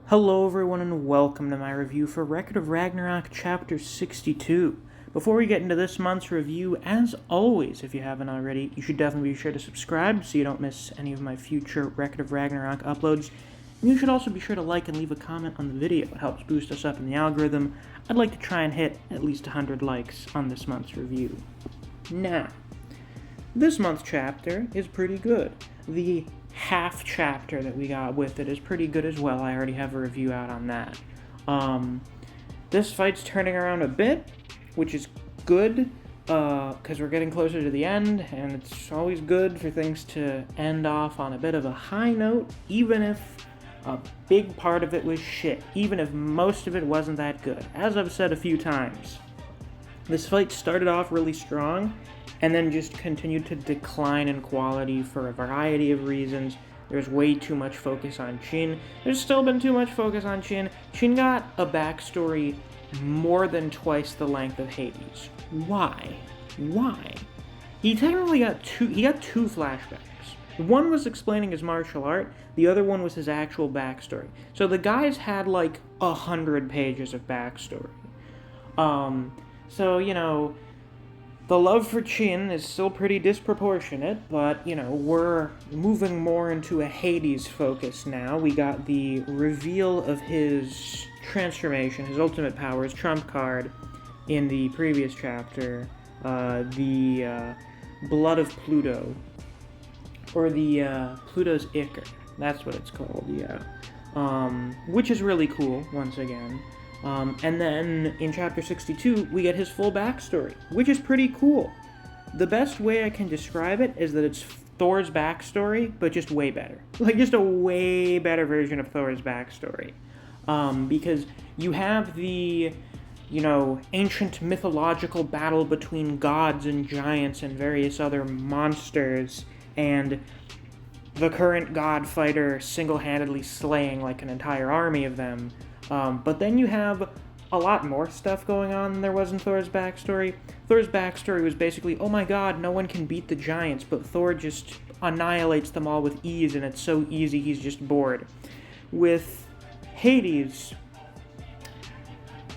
Hello everyone and welcome to my review for Record of Ragnarok Chapter 62. Before we get into this month's review, as always, if you haven't already, you should definitely be sure to subscribe so you don't miss any of my future Record of Ragnarok uploads. And you should also be sure to like and leave a comment on the video. It helps boost us up in the algorithm. I'd like to try and hit at least 100 likes on this month's review. Now, this month's chapter is pretty good. The half chapter that we got with it is pretty good as well. I already have a review out on that. This fight's turning around a bit, which is good, because we're getting closer to the end, and it's always good for things to end off on a bit of a high note, even if a big part of it was shit, even if most of it wasn't that good. As I've said a few times, this fight started off really strong, and then just continued to decline in quality for a variety of reasons. There's way too much focus on Shin. There's still been too much focus on Shin. Shin got a backstory more than twice the length of Hades. Why? He technically got two flashbacks. One was explaining his martial art, the other one was his actual backstory. So the guy's had like 100 pages of backstory. The love for Chin is still pretty disproportionate, but, we're moving more into a Hades focus now. We got the reveal of his transformation, his ultimate power, his trump card, in the previous chapter, the Blood of Pluto, or the Pluto's Ichor. That's what it's called, yeah. Which is really cool, once again. And then in chapter 62, we get his full backstory, which is pretty cool. The best way I can describe it is that it's Thor's backstory, but just way better. Like, just a way better version of Thor's backstory. Because you have the, ancient mythological battle between gods and giants and various other monsters, and the current god fighter single-handedly slaying, like, an entire army of them. But then you have a lot more stuff going on than there was in Thor's backstory. Thor's backstory was basically, oh my god, no one can beat the giants, but Thor just annihilates them all with ease, and it's so easy he's just bored. With Hades,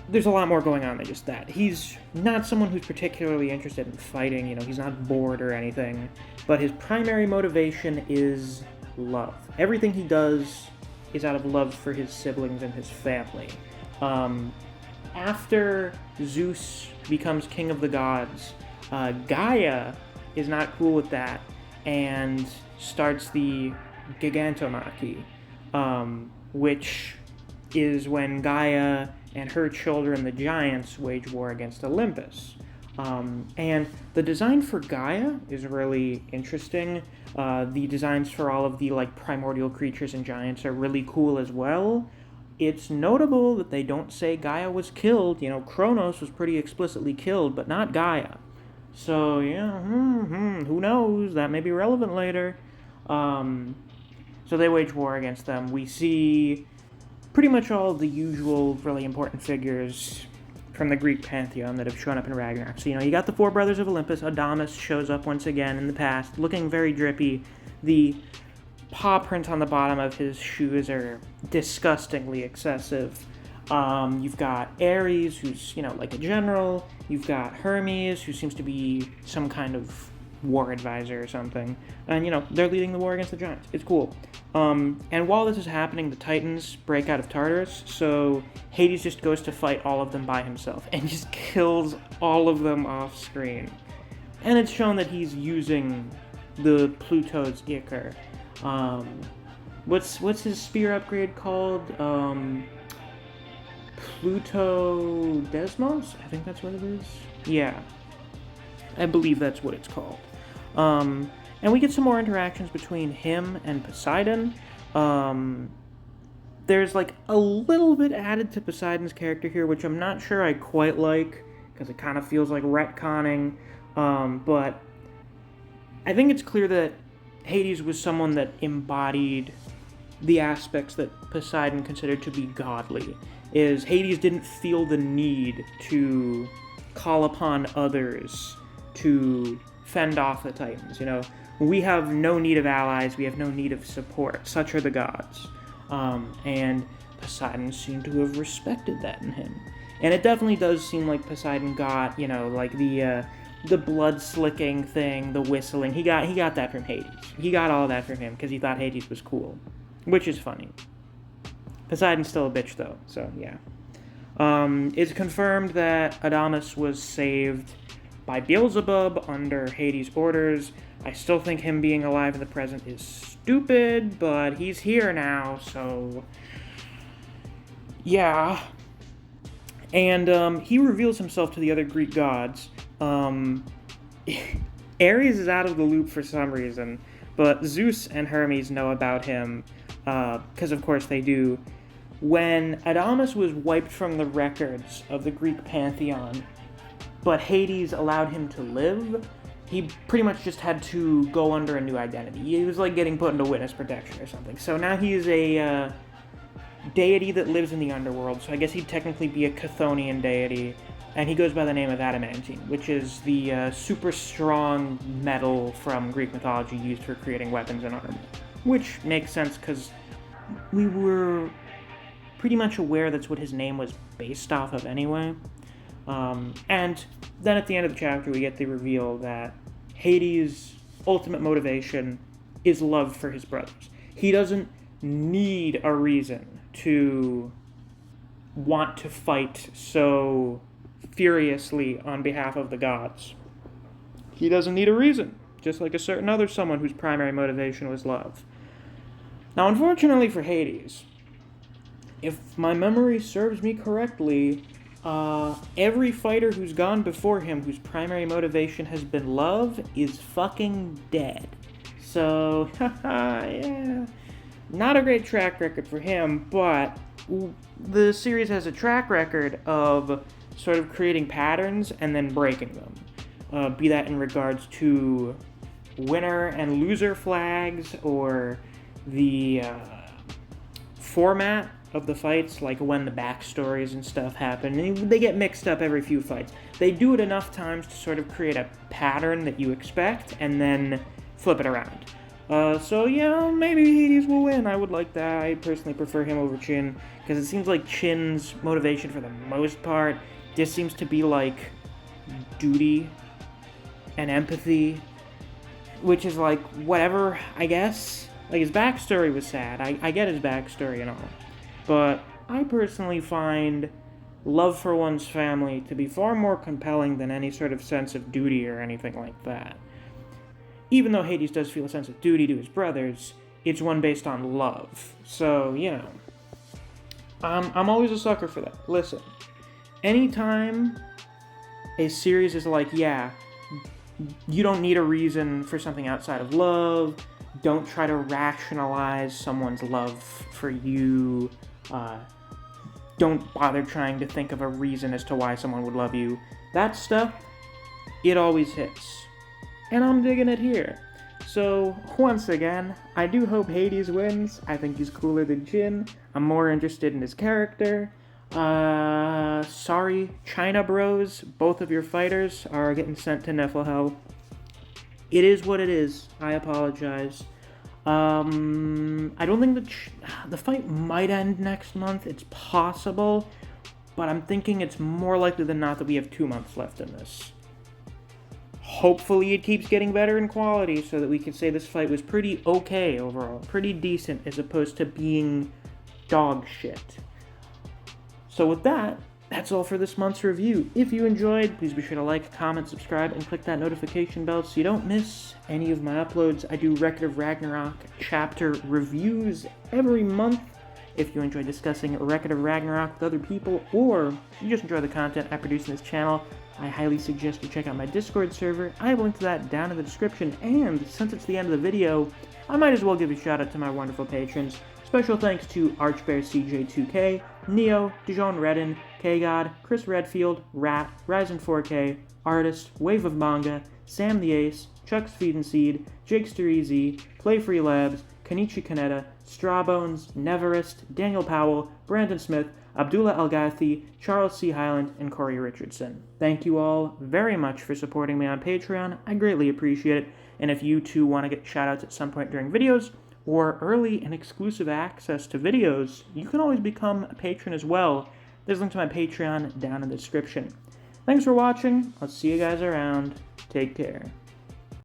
there's a lot more going on than just that. He's not someone who's particularly interested in fighting, he's not bored or anything, but his primary motivation is love. Everything he does is out of love for his siblings and his family. After Zeus becomes king of the gods, Gaia is not cool with that and starts the Gigantomachy, which is when Gaia and her children, the giants, wage war against Olympus. And the design for Gaia is really interesting. The designs for all of the primordial creatures and giants are really cool as well. It's notable that they don't say Gaia was killed. Kronos was pretty explicitly killed, but not Gaia. So, who knows? That may be relevant later. So they wage war against them. We see pretty much all of the usual really important figures from the Greek pantheon that have shown up in Ragnarok. So, you got the four brothers of Olympus. Adamas shows up once again in the past, looking very drippy. The paw prints on the bottom of his shoes are disgustingly excessive. You've got Ares, who's, like a general. You've got Hermes, who seems to be some kind of war advisor or something. And, they're leading the war against the giants. It's cool. And while this is happening, the Titans break out of Tartarus, so Hades just goes to fight all of them by himself, and just kills all of them off screen. And it's shown that he's using the Pluto's Ichor. What's his spear upgrade called? Pluto Desmos? I think that's what it is. Yeah. I believe that's what it's called. And we get some more interactions between him and Poseidon. There's a little bit added to Poseidon's character here, which I'm not sure I quite like, because it kind of feels like retconning. But I think it's clear that Hades was someone that embodied the aspects that Poseidon considered to be godly. Hades didn't feel the need to call upon others to fend off the Titans, We have no need of allies, we have no need of support. Such are the gods. And Poseidon seemed to have respected that in him. And it definitely does seem like Poseidon got, like the blood slicking thing, the whistling. He got that from Hades. He got all that from him because he thought Hades was cool, which is funny. Poseidon's still a bitch though, so yeah. It's confirmed that Adamas was saved by Beelzebub under Hades' orders. I still think him being alive in the present is stupid, but he's here now, so yeah. And he reveals himself to the other Greek gods. Ares is out of the loop for some reason, but Zeus and Hermes know about him, because of course they do. When Adamas was wiped from the records of the Greek pantheon, but Hades allowed him to live, he pretty much just had to go under a new identity. He was like getting put into witness protection or something. So now he is a deity that lives in the underworld, so I guess he'd technically be a Chthonian deity, and he goes by the name of adamantine, which is the super strong metal from Greek mythology used for creating weapons and armor. Which makes sense, because we were pretty much aware that's what his name was based off of anyway. And then at the end of the chapter, we get the reveal that Hades' ultimate motivation is love for his brothers. He doesn't need a reason to want to fight so furiously on behalf of the gods. He doesn't need a reason, just like a certain other someone whose primary motivation was love. Now, unfortunately for Hades, if my memory serves me correctly, every fighter who's gone before him whose primary motivation has been love is fucking dead. So, yeah, not a great track record for him, but the series has a track record of sort of creating patterns and then breaking them. Be that in regards to winner and loser flags, or the format of the fights, like when the backstories and stuff happen. And they get mixed up every few fights. They do it enough times to sort of create a pattern that you expect, and then flip it around. So yeah, maybe Hades will win. I would like that. I personally prefer him over Chin, because it seems like Chin's motivation for the most part just seems to be like duty and empathy, which is like whatever, I guess. Like, his backstory was sad. I get his backstory and all. But I personally find love for one's family to be far more compelling than any sort of sense of duty or anything like that. Even though Hades does feel a sense of duty to his brothers, it's one based on love. So, I'm always a sucker for that. Listen, anytime a series is like, yeah, you don't need a reason for something outside of love, don't try to rationalize someone's love for you, don't bother trying to think of a reason as to why someone would love you. That stuff, it always hits. And I'm digging it here. So, once again, I do hope Hades wins. I think he's cooler than Jin. I'm more interested in his character. Sorry, China Bros. Both of your fighters are getting sent to Niflhel. It is what it is. I apologize. I don't think the fight might end next month. It's possible. But I'm thinking it's more likely than not that we have 2 months left in this. Hopefully it keeps getting better in quality so that we can say this fight was pretty okay overall. Pretty decent as opposed to being dog shit. So with that, that's all for this month's review. If you enjoyed, please be sure to like, comment, subscribe, and click that notification bell so you don't miss any of my uploads. I do Record of Ragnarok chapter reviews every month. If you enjoy discussing Record of Ragnarok with other people, or you just enjoy the content I produce in this channel, I highly suggest you check out my Discord server. I have a link to that down in the description, and since it's the end of the video, I might as well give a shout out to my wonderful patrons. Special thanks to ArchBearCJ2K, Neo, Dijon Redden, K-God, Chris Redfield, Rat, Ryzen4K, Artist, Wave of Manga, Sam the Ace, Chuck's Feed and Seed, Jakester EZ, Play Free Labs, Kanichi Kaneda, Strawbones, Neverest, Daniel Powell, Brandon Smith, Abdullah Al-Ghathi, Charles C. Hyland, and Corey Richardson. Thank you all very much for supporting me on Patreon. I greatly appreciate it. And if you too want to get shoutouts at some point during videos, or early and exclusive access to videos, you can always become a patron as well. There's a link to my Patreon down in the description. Thanks for watching. I'll see you guys around. Take care.